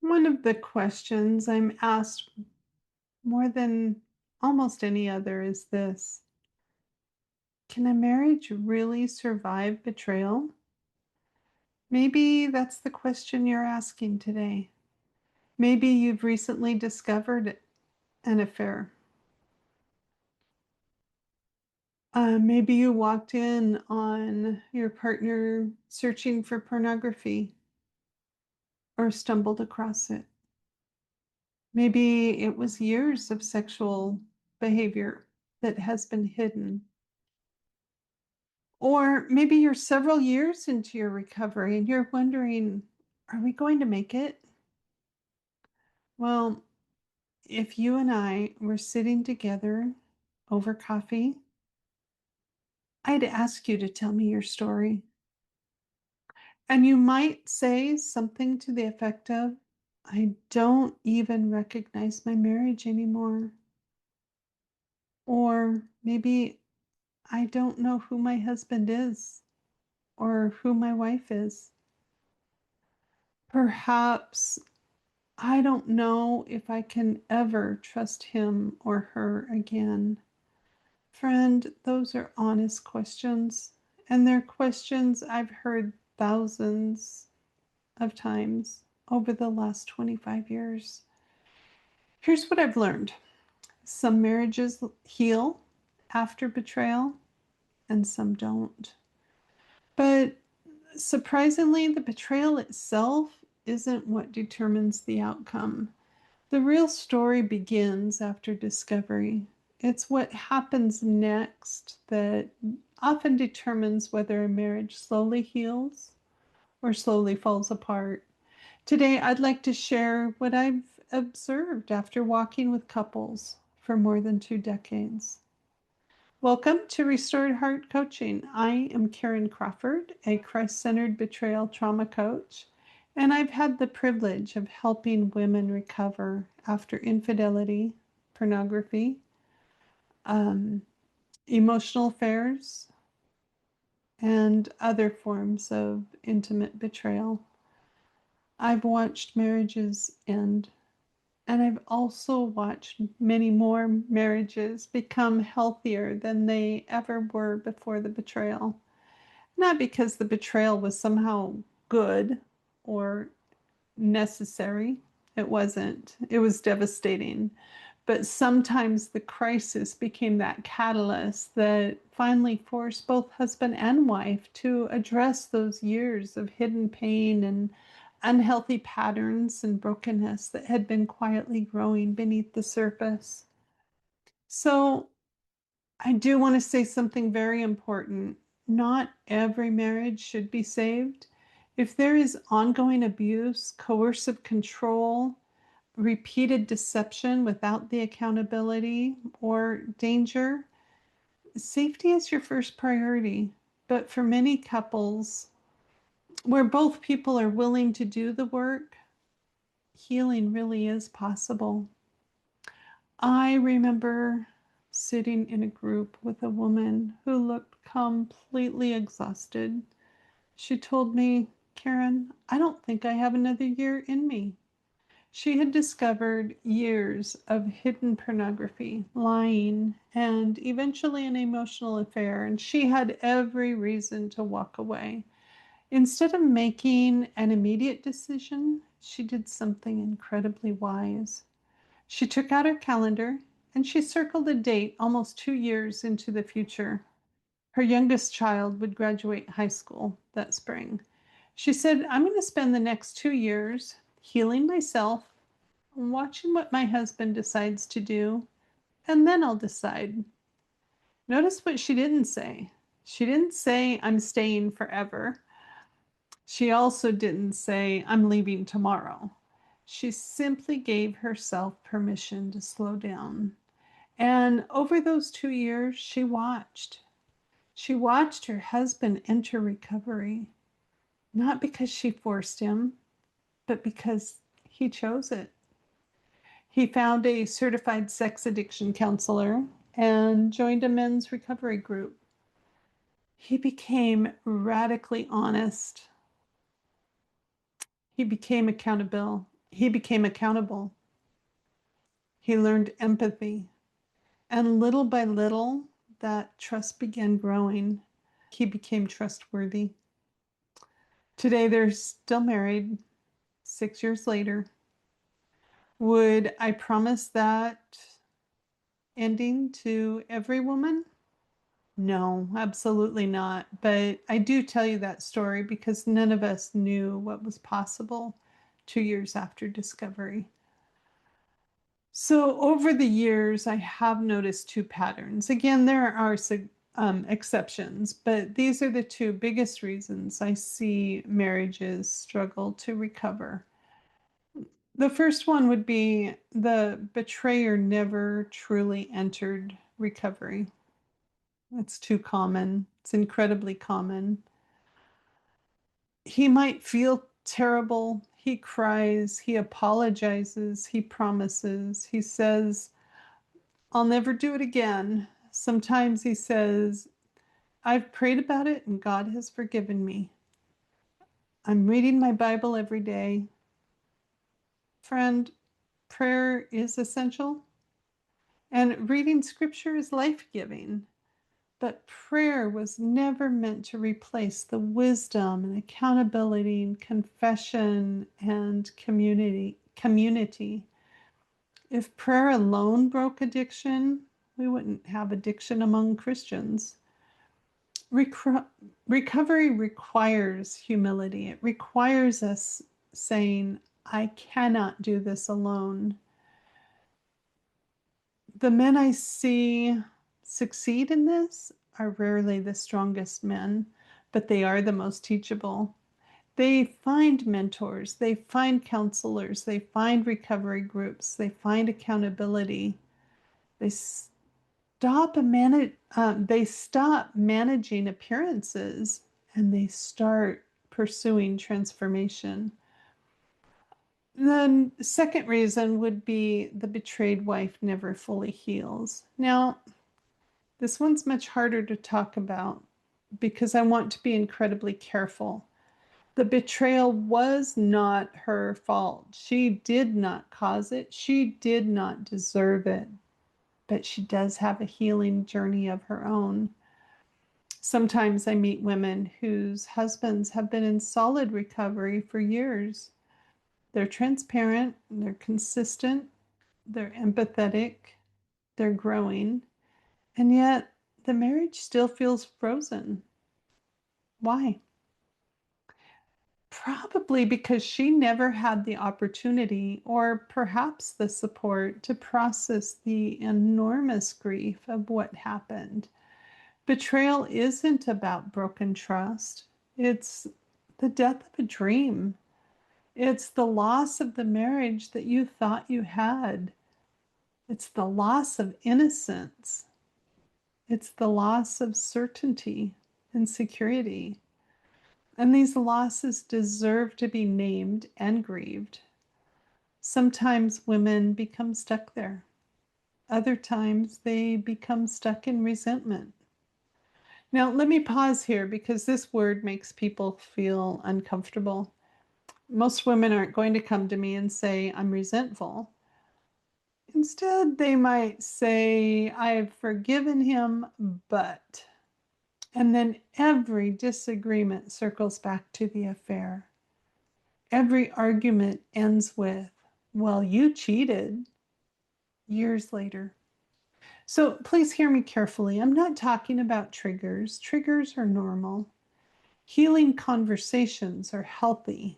One of the questions I'm asked more than almost any other is this: can a marriage really survive betrayal? Maybe that's the question you're asking today. Maybe you've recently discovered an affair. Maybe you walked in on your partner searching for pornography or stumbled across it. Maybe it was years of sexual behavior that has been hidden. Or maybe you're several years into your recovery and you're wondering, are we going to make it? Well, if you and I were sitting together over coffee, I'd ask you to tell me your story. And you might say something to the effect of, I don't even recognize my marriage anymore. Or maybe I don't know who my husband is or who my wife is. Perhaps I don't know if I can ever trust him or her again. Friend, those are honest questions, and they're questions I've heard thousands of times over the last 25 years. Here's what I've learned: some marriages heal after betrayal, and some don't. But surprisingly, the betrayal itself isn't what determines the outcome. The real story begins after discovery. It's what happens next that often determines whether a marriage slowly heals or slowly falls apart. Today, I'd like to share what I've observed after walking with couples for more than 2 decades. Welcome to Restored Heart Coaching. I am Karen Crawford, a Christ centered betrayal trauma coach, and I've had the privilege of helping women recover after infidelity, pornography, um, emotional affairs, and other forms of intimate betrayal. I've watched marriages end, and I've also watched many more marriages become healthier than they ever were before the betrayal. Not because the betrayal was somehow good or necessary. It wasn't. It was devastating. But sometimes the crisis became that catalyst that finally forced both husband and wife to address those years of hidden pain and unhealthy patterns and brokenness that had been quietly growing beneath the surface. So, I do want to say something very important. Not every marriage should be saved. If there is ongoing abuse, coercive control, repeated deception without the accountability or danger, safety is your first priority. But for many couples, where both people are willing to do the work, healing really is possible. I remember sitting in a group with a woman who looked completely exhausted. She told me, Karen, I don't think I have another year in me. She had discovered years of hidden pornography, lying, and eventually an emotional affair, and she had every reason to walk away. Instead of making an immediate decision, she did something incredibly wise. She took out her calendar and she circled a date almost 2 years into the future. Her youngest child would graduate high school that spring. She said, I'm going to spend the next 2 years healing myself, watching what my husband decides to do, and then I'll decide. Notice what she didn't say. She didn't say, I'm staying forever. She also didn't say, I'm leaving tomorrow. She simply gave herself permission to slow down. And over those 2 years, she watched. She watched her husband enter recovery, not because she forced him, but because he chose it. He found a certified sex addiction counselor and joined a men's recovery group. He became radically honest. He became accountable. He became accountable. He learned empathy. And little by little, that trust began growing. He became trustworthy. Today, they're still married 6 years later. Would I promise that ending to every woman? No, absolutely not. But I do tell you that story because none of us knew what was possible 2 years after discovery. So over the years, I have noticed two patterns. Again, there are exceptions, but these are the two biggest reasons I see marriages struggle to recover. The first one would be the betrayer never truly entered recovery. It's too common. It's incredibly common. He might feel terrible. He cries. He apologizes. He promises. He says, I'll never do it again. Sometimes he says, I've prayed about it and God has forgiven me. I'm reading my Bible every day. Friend, prayer is essential and reading scripture is life giving. But prayer was never meant to replace the wisdom and accountability and confession and community. If prayer alone broke addiction, we wouldn't have addiction among Christians. Recovery requires humility. It requires us saying, I cannot do this alone. The men I see succeed in this are rarely the strongest men, but they are the most teachable. They find mentors, they find counselors, they find recovery groups, they find accountability. They they stop managing appearances and they start pursuing transformation. The second reason would be the betrayed wife never fully heals. Now, this one's much harder to talk about because I want to be incredibly careful. The betrayal was not her fault. She did not cause it. She did not deserve it. But she does have a healing journey of her own. Sometimes I meet women whose husbands have been in solid recovery for years. They're transparent, they're consistent, they're empathetic, they're growing, and yet the marriage still feels frozen. Why? Probably because she never had the opportunity or perhaps the support to process the enormous grief of what happened. Betrayal isn't about broken trust, it's the death of a dream. It's the loss of the marriage that you thought you had. It's the loss of innocence. It's the loss of certainty and security. And these losses deserve to be named and grieved. Sometimes women become stuck there. Other times they become stuck in resentment. Now, let me pause here because this word makes people feel uncomfortable. Most women aren't going to come to me and say, I'm resentful. Instead, they might say, I've forgiven him, but. And then every disagreement circles back to the affair. Every argument ends with, well, you cheated years later. So please hear me carefully. I'm not talking about triggers. Triggers are normal. Healing conversations are healthy.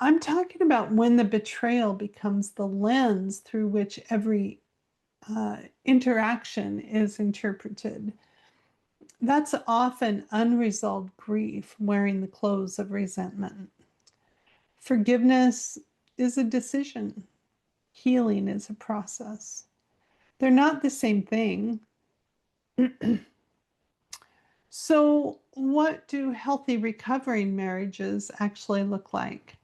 I'm talking about when the betrayal becomes the lens through which every interaction is interpreted. That's often unresolved grief wearing the clothes of resentment. Forgiveness is a decision. Healing is a process. They're not the same thing. So, what do healthy recovering marriages actually look like?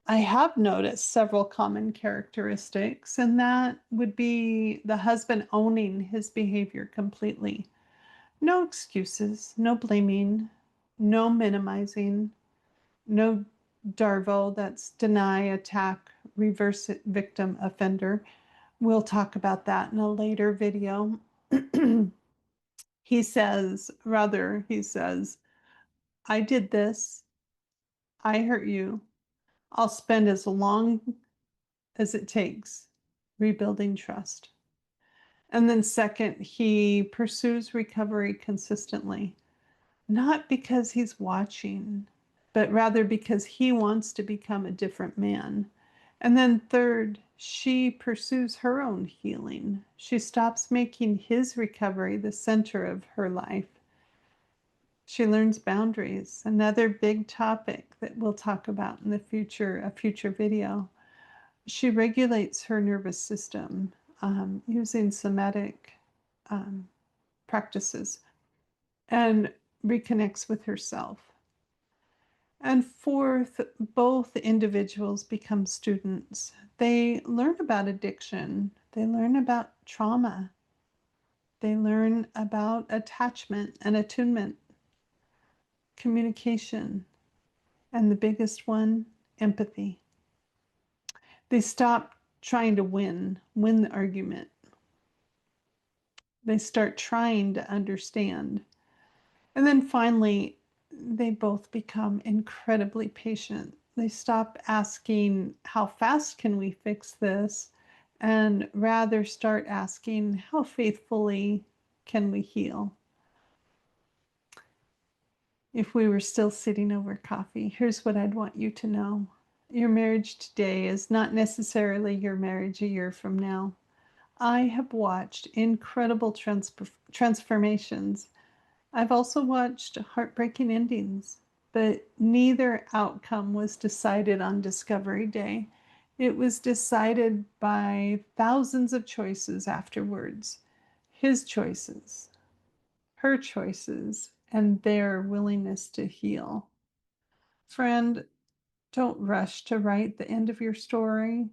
I have noticed several common characteristics, and that would be the husband owning his behavior completely. No excuses, no blaming, no minimizing, no DARVO, that's deny, attack, reverse victim offender. We'll talk about that in a later video. He says, I did this, I hurt you, I'll spend as long as it takes rebuilding trust. And then second, he pursues recovery consistently, not because he's watching, but rather because he wants to become a different man. And then third, she pursues her own healing. She stops making his recovery the center of her life. She learns boundaries, another big topic that we'll talk about in the future, a future video. She regulates her nervous system using somatic practices and reconnects with herself. And fourth, both individuals become students. They learn about addiction, they learn about trauma, they learn about attachment and attunement, communication, and the biggest one, empathy. They stop trying to win the argument. They start trying to understand. And then finally, they both become incredibly patient. They stop asking, how fast can we fix this? And rather start asking, how faithfully can we heal? If we were still sitting over coffee, here's what I'd want you to know. Your marriage today is not necessarily your marriage a year from now. I have watched incredible transformations. I've also watched heartbreaking endings, but neither outcome was decided on Discovery Day. It was decided by thousands of choices afterwards. His choices, her choices, and their willingness to heal. Friend, don't rush to write the end of your story.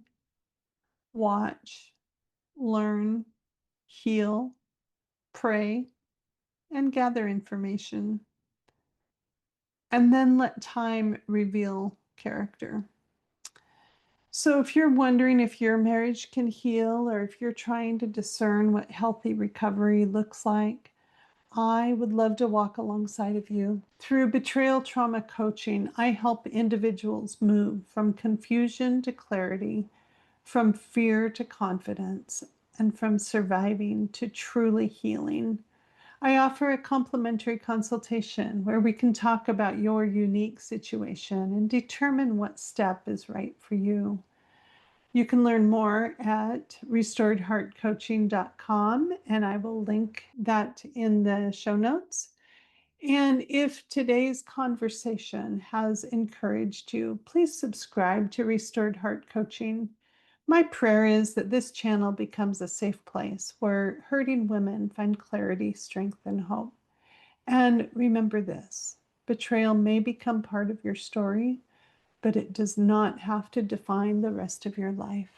Watch, learn, heal, pray, and gather information. And then let time reveal character. So if you're wondering if your marriage can heal, or if you're trying to discern what healthy recovery looks like, I would love to walk alongside of you. Through betrayal trauma coaching, I help individuals move from confusion to clarity, from fear to confidence, and from surviving to truly healing. I offer a complimentary consultation where we can talk about your unique situation and determine what step is right for you. You can learn more at restoredheartcoaching.com, and I will link that in the show notes. And if today's conversation has encouraged you, please subscribe to Restored Heart Coaching. My prayer is that this channel becomes a safe place where hurting women find clarity, strength, and hope. And remember this: betrayal may become part of your story, but it does not have to define the rest of your life.